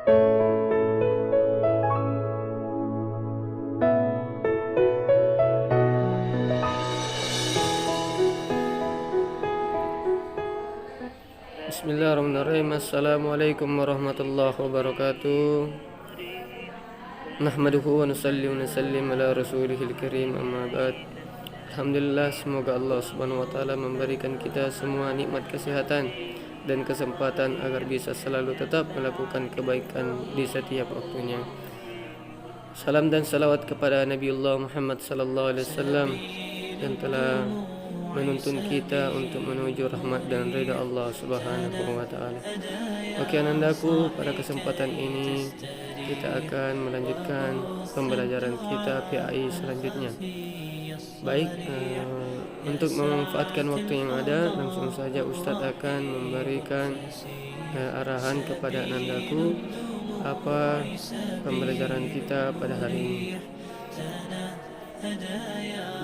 Bismillahirrahmanirrahim. Assalamualaikum warahmatullahi wabarakatuh. Nahmaduhu wa nusalli wa nusallim ala rasulihil karim, amma ba'd. Alhamdulillah, semoga Allah subhanahu wa ta'ala memberikan kita semua nikmat kesehatan dan kesempatan agar bisa selalu tetap melakukan kebaikan di setiap waktunya. Salam dan salawat kepada Nabiullah Muhammad sallallahu alaihi wasallam yang telah menuntun kita untuk menuju rahmat dan ridha Allah subhanahu wa ta'ala. Oke anandaku, pada kesempatan ini kita akan melanjutkan pembelajaran kita PAI selanjutnya. Baik, untuk memanfaatkan waktu yang ada, langsung saja Ustadz akan memberikan arahan kepada anandaku apa pembelajaran kita pada hari ini.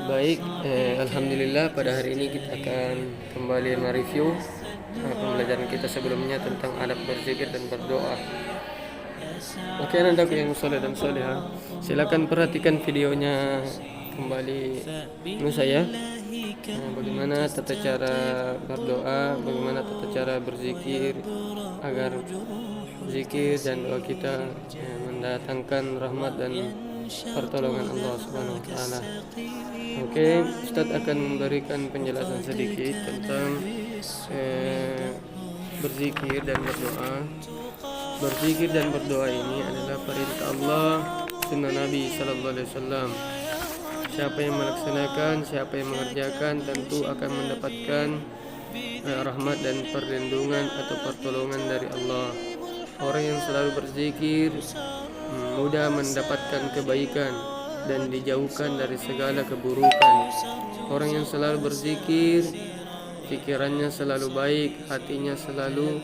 Baik, alhamdulillah pada hari ini kita akan kembali mereview pembelajaran kita sebelumnya tentang adab berzikir dan berdoa. Oke anandaku yang soleh dan soleha, silakan perhatikan videonya kembali saya. Bagaimana tata cara berdoa, bagaimana tata cara berzikir agar zikir dan doa kita mendatangkan rahmat dan pertolongan Allah Subhanahu wa taala. Oke, Ustadz akan memberikan penjelasan sedikit tentang berzikir dan berdoa. Berzikir dan berdoa ini adalah perintah Allah, sunnah Nabi sallallahu alaihi wasallam. Siapa yang melaksanakan, siapa yang mengerjakan tentu akan mendapatkan rahmat dan perlindungan atau pertolongan dari Allah. Orang yang selalu berzikir mudah mendapatkan kebaikan dan dijauhkan dari segala keburukan. Orang yang selalu berzikir, pikirannya selalu baik, hatinya selalu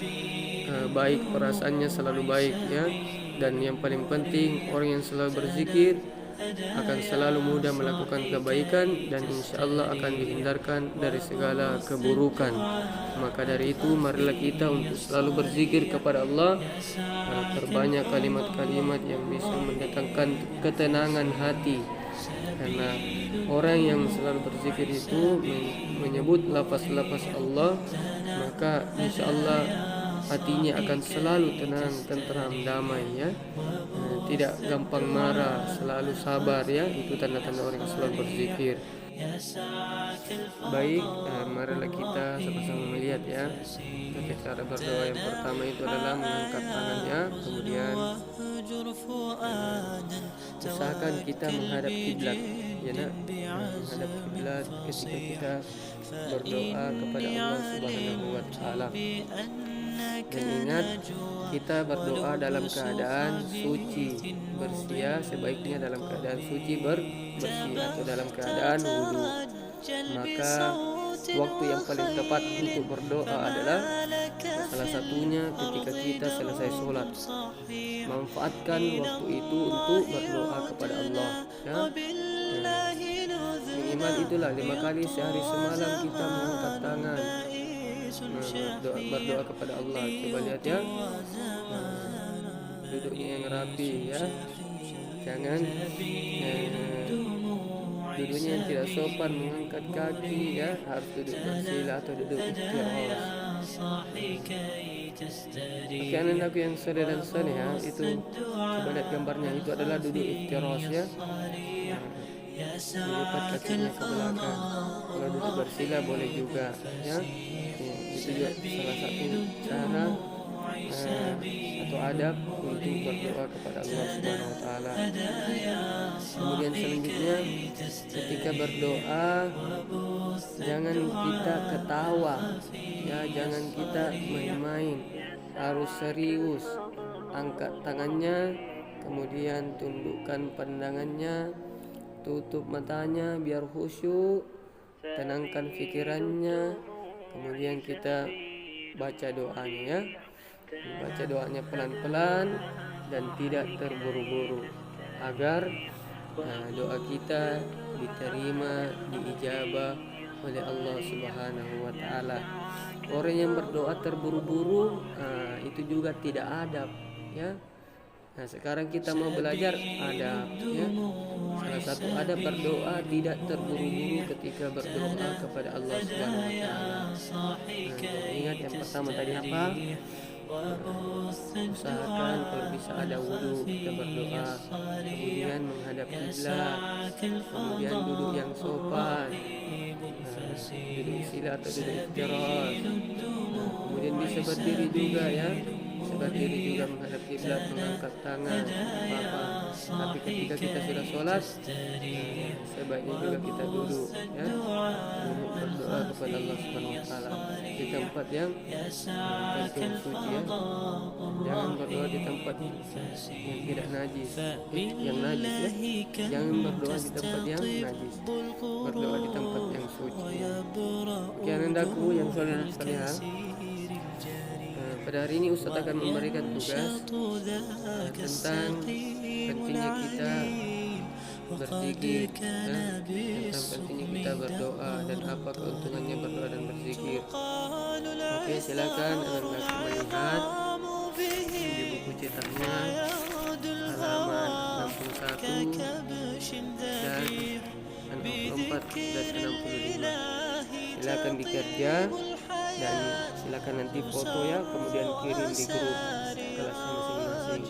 baik, perasaannya selalu baik, ya. Dan yang paling penting, orang yang selalu berzikir akan selalu mudah melakukan kebaikan dan insya Allah akan dihindarkan dari segala keburukan. Maka dari itu marilah kita untuk selalu berzikir kepada Allah, perbanyak kalimat-kalimat yang bisa mendatangkan ketenangan hati. Karena orang yang selalu berzikir itu menyebut lafaz-lafaz Allah, maka insya Allah hatinya akan selalu tenang, tentram, damai, ya. Tidak gampang marah, selalu sabar, ya. Itu tanda-tanda orang yang selalu berzikir. Baik, marilah kita sama-sama melihat, ya. Oke, cara berdoa yang pertama itu adalah mengangkat tangannya, kemudian usahakan kita menghadap kiblat, ya nak, menghadap kiblat ketika kita berdoa kepada Allah Subhanahu wa taala. Dan ingat, kita berdoa dalam keadaan suci, bersih, sebaiknya dalam keadaan suci bersih atau dalam keadaan wudu. Maka waktu yang paling tepat untuk berdoa adalah salah satunya ketika kita selesai sholat. Manfaatkan waktu itu untuk berdoa kepada Allah, ya. Minimal itulah 5 kali sehari semalam kita mengangkat tangan berdoa kepada Allah. Coba lihat, ya, duduknya yang rapi, ya. Jangan duduknya yang tidak sopan, mengangkat kaki, ya. Harus duduk bersila atau duduk iftiras. Oke anandaku yang soleh dan soleha, itu coba lihat gambarnya, itu adalah duduk iftiras, ya. Melipat kakinya ke belakang. Kalau duduk bersila boleh juga, ya. Itu juga salah satu cara atau adab untuk berdoa kepada Allah Subhanahu wa taala. Kemudian selanjutnya ketika berdoa jangan kita ketawa, ya, jangan kita main-main, harus serius. Angkat tangannya, kemudian tundukkan pandangannya, tutup matanya biar khusyuk, tenangkan pikirannya. Kemudian kita baca doanya, ya. Baca doanya pelan-pelan dan tidak terburu-buru agar doa kita diterima, diijabah oleh Allah Subhanahu wa taala. Orang yang berdoa terburu-buru itu juga tidak adab, ya. Nah, sekarang kita mau belajar adab ya. Salah satu adab berdoa tidak terburu-buru ketika berdoa kepada Allah Subhanahu wa taala. Nah, ingat yang pertama tadi apa? Usahakan kalau bisa ada wudhu kita berdoa, kemudian menghadap kiblat, kemudian duduk yang sopan, duduk sila atau duduk iftiras. Kemudian bisa berdiri juga ya, bisa berdiri juga menghadap kiblat, mengangkat tangan apa. Tapi ketika kita sudah sholat, sebaiknya juga kita duduk ya, duduk berdoa kepada Allah Subhanahu wa taala di tempat yang tentu suci ya. Jangan berdoa di tempat yang tidak najis, yang najis ya. Jangan berdoa di tempat yang najis, berdoa di tempat yang suci. Oke, anandaku yang saudara sekalian, pada hari ini Ustaz akan memberikan tugas tentang pentingnya kita berzikir ya, tentang pentingnya kita berdoa dan apa keuntungannya berdoa dan berzikir. Oke, silakan anak-anak melihat di buku cetaknya halaman 61 dan 64 dan 65. Silakan dikerja dan silakan nanti foto ya, kemudian kirim di grup kelasnya masing-masing.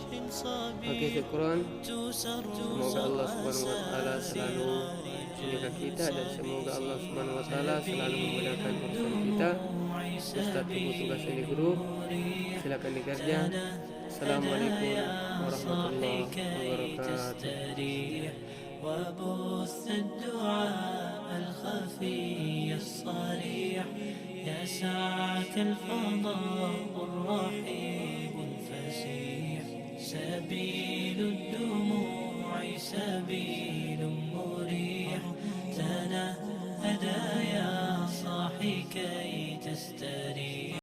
Oke, syukron. Semoga Allah Subhanahu wa taala selalu menjaga kita dan semoga Allah Subhanahu wa taala selalu memudahkan urusan kita. Ustaz tunggu tugasnya di grup. Silakan dikerja. Assalamualaikum warahmatullahi wabarakatuh. وبث الدعاء الخفي الصريح يا ساعة الفضاء الرحيب الفسيح سبيل الدموع سبيل